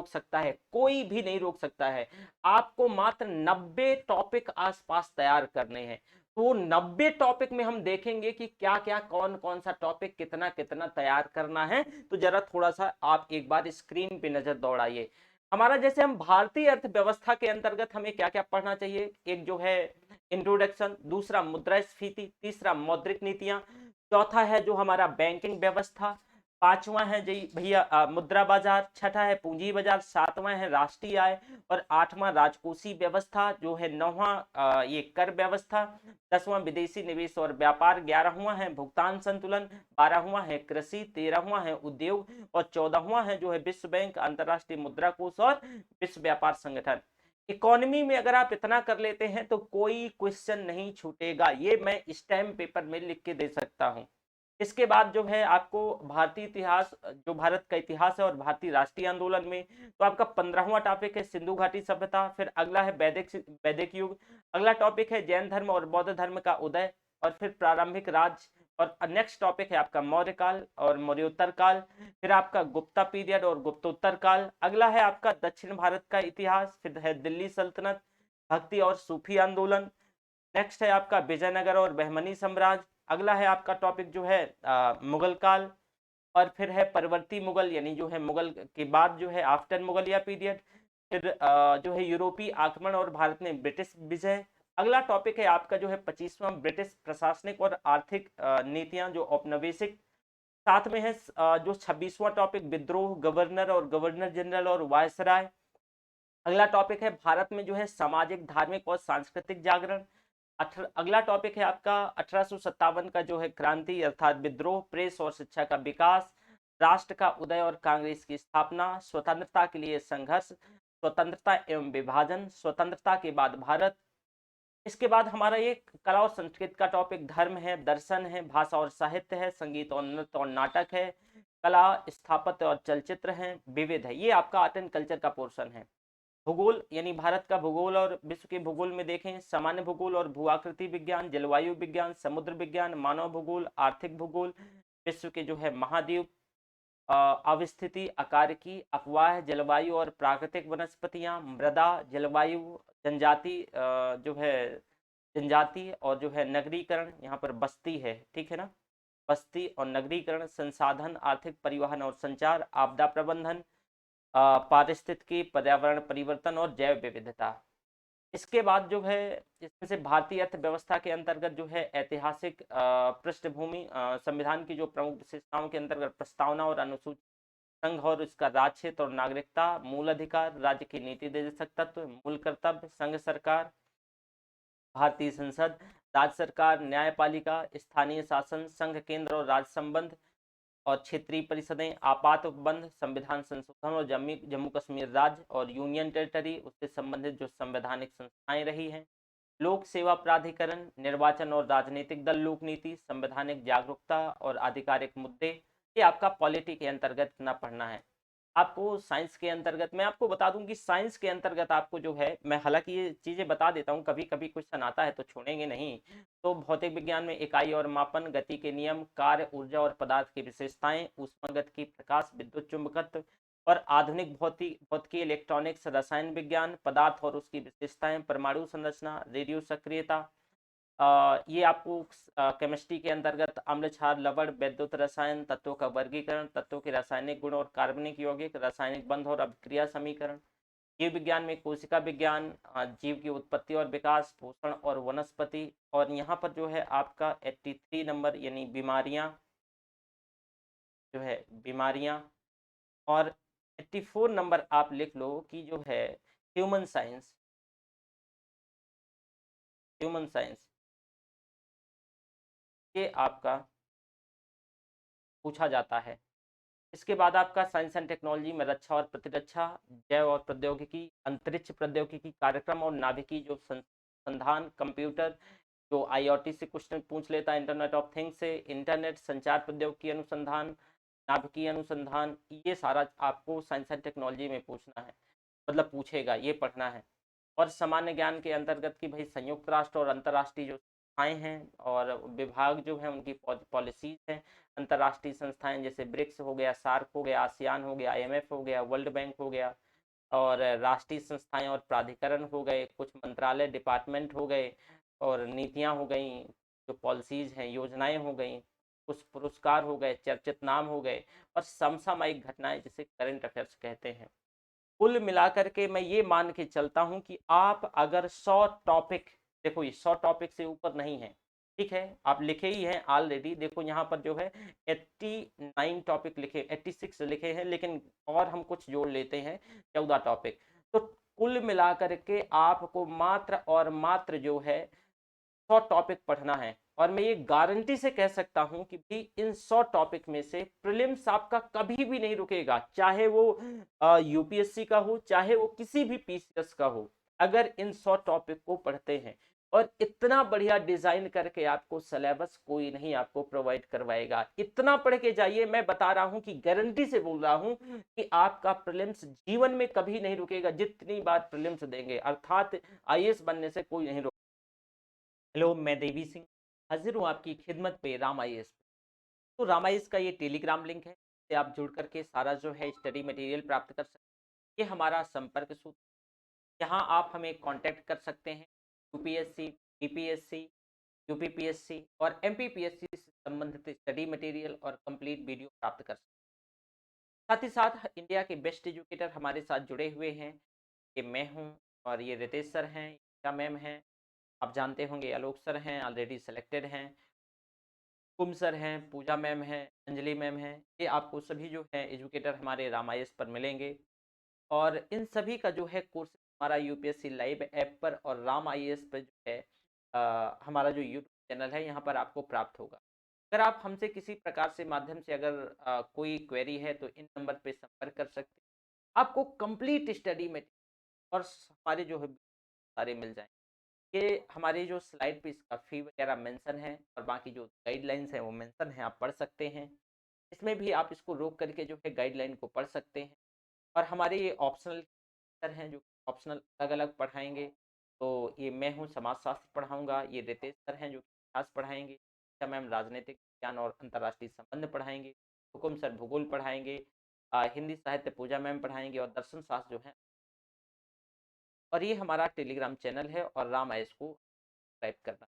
रोक सकता है, कोई भी नहीं रोक सकता है। आपको मात्र 90 टॉपिक आसपास तैयार करने हैं। तो 90 टॉपिक में हम देखेंगे कि क्या क्या कौन कौन सा टॉपिक कितना कितना तैयार करना है। तो जरा थोड़ा सा आप एक बार स्क्रीन पे नजर दौड़ाइए। हमारा जैसे हम भारतीय अर्थव्यवस्था के अंतर्गत हमें क्या क्या पढ़ना चाहिए, एक जो है इंट्रोडक्शन, दूसरा मुद्रास्फीति, तीसरा मौद्रिक नीतियां, चौथा है जो हमारा बैंकिंग व्यवस्था, पांचवा है जी भैया मुद्रा बाजार, छठा है पूंजी बाजार, सातवां है राष्ट्रीय आय, और आठवां राजकोषीय व्यवस्था जो है, नौवां ये कर व्यवस्था, दसवां विदेशी निवेश और व्यापार, ग्यारहवां है भुगतान संतुलन, बारहवां है कृषि, तेरहवां है उद्योग, और चौदहवां है जो है विश्व बैंक, अंतरराष्ट्रीय मुद्रा कोष और विश्व व्यापार संगठन। इकोनॉमी में अगर आप इतना कर लेते हैं तो कोई क्वेश्चन नहीं छूटेगा, ये मैं स्टैम्प पेपर में लिख के दे सकता हूं। इसके बाद जो है आपको भारतीय इतिहास, जो भारत का इतिहास है और भारतीय राष्ट्रीय आंदोलन में, तो आपका 15वां टॉपिक है सिंधु घाटी सभ्यता, फिर अगला है वैदिक युग, अगला टॉपिक है जैन धर्म और बौद्ध धर्म का उदय, और फिर प्रारंभिक राज, और नेक्स्ट टॉपिक है आपका मौर्य काल और मौर्योत्तर काल, फिर आपका गुप्ता पीरियड और गुप्तोत्तर काल, अगला है आपका दक्षिण भारत का इतिहास, फिर है दिल्ली सल्तनत, भक्ति और सूफी आंदोलन, नेक्स्ट है आपका विजयनगर और बहमनी साम्राज्य, अगला है आपका टॉपिक जो है मुगल काल, और फिर है परवर्ती मुगल, यानी जो है मुगल के बाद जो है आफ्टर मुगलिया पीरियड, फिर जो है यूरोपीय आक्रमण और भारत में ब्रिटिश विजय, अगला टॉपिक है आपका जो है 25वां ब्रिटिश प्रशासनिक और आर्थिक नीतियां जो औपनिवेशिक, साथ में है जो 26वां टॉपिक विद्रोह, गवर्नर और गवर्नर जनरल और वायसराय, अगला टॉपिक है भारत में जो है सामाजिक धार्मिक और सांस्कृतिक जागरण, अगला टॉपिक है आपका 1857 का जो है क्रांति अर्थात विद्रोह, प्रेस और शिक्षा का विकास, राष्ट्र का उदय और कांग्रेस की स्थापना, स्वतंत्रता के लिए संघर्ष, स्वतंत्रता एवं विभाजन, स्वतंत्रता के बाद भारत। इसके बाद हमारा एक कला और संस्कृति का टॉपिक, धर्म है, दर्शन है, भाषा और साहित्य है, संगीत और नृत्य और नाटक है, कला स्थापत्य और चलचित्र है, विविध है। ये आपका आर्ट एंड कल्चर का पोर्शन है। भूगोल यानी भारत का भूगोल और विश्व के भूगोल में देखें, सामान्य भूगोल और भूआकृति विज्ञान, जलवायु विज्ञान, समुद्र विज्ञान, मानव भूगोल, आर्थिक भूगोल, विश्व के जो है महाद्वीप, अवस्थिति, आकारिकी, अफवाह, जलवायु और प्राकृतिक वनस्पतियां, मृदा, जलवायु, जनजाति जो है जनजाति, और जो है नगरीकरण, यहाँ पर बस्ती है, ठीक है ना, बस्ती और नगरीकरण, संसाधन, आर्थिक, परिवहन और संचार, आपदा प्रबंधन, पारिस्थितिकी, पर्यावरण परिवर्तन और जैव विविधता। इसके बाद जो है इसमें से भारतीय अर्थव्यवस्था के अंतर्गत जो है ऐतिहासिक पृष्ठभूमि, संविधान की जो प्रमुख विशेषताओं के अंतर्गत प्रस्तावना और अनुसूची, संघ और इसका राज्य क्षेत्र और नागरिकता, मूल अधिकार, राज्य की नीति निर्देशक तत्व, मूल कर्तव्य, संघ सरकार, भारतीय संसद, राज्य सरकार, न्यायपालिका, स्थानीय शासन, संघ केंद्र और राज्य संबंध, और क्षेत्रीय परिषदें, आपात उपबंध, संविधान संशोधन और जम्मू कश्मीर राज्य और यूनियन टेरिटरी, उससे संबंधित जो संवैधानिक संस्थाएं रही हैं, लोक सेवा प्राधिकरण, निर्वाचन और राजनीतिक दल लोक नीति, संवैधानिक जागरूकता और आधिकारिक मुद्दे। ये आपका पॉलिटी के अंतर्गत ना पढ़ना है। आपको साइंस के अंतर्गत मैं आपको बता दूं कि साइंस के अंतर्गत आपको जो है, मैं हालांकि ये चीजें बता देता हूँ, कभी कभी क्वेश्चन आता है तो छोड़ेंगे नहीं। तो भौतिक विज्ञान में इकाई और मापन, गति के नियम, कार्य, ऊर्जा और पदार्थ की विशेषताएं, ऊष्मागतिकी, प्रकाश, विद्युत चुंबकत्व, और आधुनिक भौतिकी, इलेक्ट्रॉनिक्स, रसायन विज्ञान, पदार्थ और उसकी विशेषताएं, परमाणु संरचना, रेडियो सक्रियता, ये आपको केमिस्ट्री के अंतर्गत अम्ल, क्षार, लवण, वैद्युत रसायन, तत्वों का वर्गीकरण, तत्वों के रासायनिक गुण और कार्बनिक यौगिक, रासायनिक बंध और अभिक्रिया समीकरण, जीव विज्ञान में कोशिका विज्ञान, जीव की उत्पत्ति और विकास, पोषण और वनस्पति, और यहाँ पर जो है आपका 83 नंबर यानी बीमारियां, जो है बीमारियां, और 84 नंबर आप लिख लो कि जो है ह्यूमन साइंस, ह्यूमन साइंस ये आपका पूछा जाता है। इसके बाद आपका साइंस एंड टेक्नोलॉजी में रक्षा और प्रतिरक्षा, जैव और प्रौद्योगिकी, अंतरिक्ष प्रौद्योगिकी कार्यक्रम और नाभिकीय जो संधान, कंप्यूटर जो आईओटी से क्वेश्चन पूछ लेता है, इंटरनेट ऑफ थिंग्स से, इंटरनेट, संचार प्रौद्योगिकी अनुसंधान, नाभिकीय अनुसंधान, ये सारा आपको साइंस एंड टेक्नोलॉजी में पूछना है, मतलब पूछेगा, ये पढ़ना है। और सामान्य ज्ञान के अंतर्गत कि भाई संयुक्त राष्ट्र और अंतर्राष्ट्रीय जो संस्थाएं हैं और विभाग जो है उनकी पॉलिसीज हैं, अंतर्राष्ट्रीय संस्थाएं जैसे ब्रिक्स हो गया, सार्क हो गया, आसियान हो गया, आईएमएफ हो गया, वर्ल्ड बैंक हो गया, और राष्ट्रीय संस्थाएं और प्राधिकरण हो गए, कुछ मंत्रालय डिपार्टमेंट हो गए, और नीतियां हो गई, जो पॉलिसीज हैं, योजनाएं हो गई, कुछ पुरस्कार हो गए, चर्चित नाम हो गए, और समसामयिक घटनाएं जिसे करंट अफेयर्स कहते हैं। कुल मिलाकर के मैं ये मान के चलता हूं कि आप अगर 100 टॉपिक, देखो ये 100 टॉपिक से ऊपर नहीं है, ठीक है, आप लिखे ही हैं ऑलरेडी, देखो यहाँ पर जो है 89 टॉपिक लिखे, 86 लिखे हैं, लेकिन और हम कुछ जोड़ लेते हैं 14 टॉपिक। तो कुल मिलाकर के आपको मात्र और मात्र जो है 100 टॉपिक पढ़ना है, और मैं ये गारंटी से कह सकता हूं कि भी इन 100 टॉपिक में से प्रीलिम्स आपका कभी भी नहीं रुकेगा, चाहे वो यूपीएससी का हो, चाहे वो किसी भी पीसीएस का हो। अगर इन 100 टॉपिक को पढ़ते हैं, और इतना बढ़िया डिजाइन करके आपको सिलेबस कोई नहीं आपको प्रोवाइड करवाएगा, इतना पढ़ के जाइए, मैं बता रहा हूं कि गारंटी से बोल रहा हूं कि आपका प्रीलिम्स जीवन में कभी नहीं रुकेगा, जितनी बार प्रीलिम्स देंगे, अर्थात आईएएस बनने से कोई नहीं। हेलो, मैं देवी सिंह हाजिर हूँ आपकी खिदमत पे राम आईएएस। तो राम आईएएस का ये टेलीग्राम लिंक है, इससे आप जुड़ करके सारा जो है स्टडी मटेरियल प्राप्त कर सकते हैं। ये हमारा संपर्क सूत्र, यहाँ आप हमें कांटेक्ट कर सकते हैं। यूपीएससी, बीपीएससी, यूपीपीएससी और एमपीपीएससी से संबंधित स्टडी मटेरियल और कंप्लीट वीडियो प्राप्त कर सकते हैं। साथ ही साथ इंडिया के बेस्ट एजुकेटर हमारे साथ जुड़े हुए हैं। ये मैं हूँ, और ये रितेश सर हैं, ईशा मैम हैं, आप जानते होंगे आलोक सर हैं, ऑलरेडी सेलेक्टेड हैं, कुम सर हैं, पूजा मैम हैं, अंजलि मैम हैं। ये आपको सभी जो है एजुकेटर हमारे राम आईएएस पर मिलेंगे, और इन सभी का जो है कोर्स हमारा यूपीएससी लाइव ऐप पर और राम आईएएस पर जो है हमारा जो यूट्यूब चैनल है यहाँ पर आपको प्राप्त होगा। अगर आप हमसे किसी प्रकार से माध्यम से अगर कोई क्वेरी है तो इन नंबर पे संपर्क कर सकते हैं, आपको कंप्लीट स्टडी में, और हमारे जो है सारे मिल जाएंगे। ये हमारी जो स्लाइड पे इसका फी वगैरह मेंशन है, और बाकी जो गाइडलाइंस हैं वो मेंशन है, आप पढ़ सकते हैं। इसमें भी आप इसको रोक करके जो है गाइडलाइन को पढ़ सकते हैं। और हमारे ये ऑप्शनल सर हैं जो ऑप्शनल अलग अलग पढ़ाएंगे। तो ये मैं हूँ समाजशास्त्र पढ़ाऊंगा, ये रितेश सर हैं जो इतिहास पढ़ाएंगे, ईशा मैम राजनीतिक विज्ञान और अंतर्राष्ट्रीय संबंध पढ़ाएंगे, हुकुम सर भूगोल पढ़ाएंगे, हिंदी साहित्य पूजा मैम पढ़ाएंगे, और दर्शन शास्त्र जो है। और ये हमारा टेलीग्राम चैनल है, और राम आईएएस को सब्सक्राइब करना।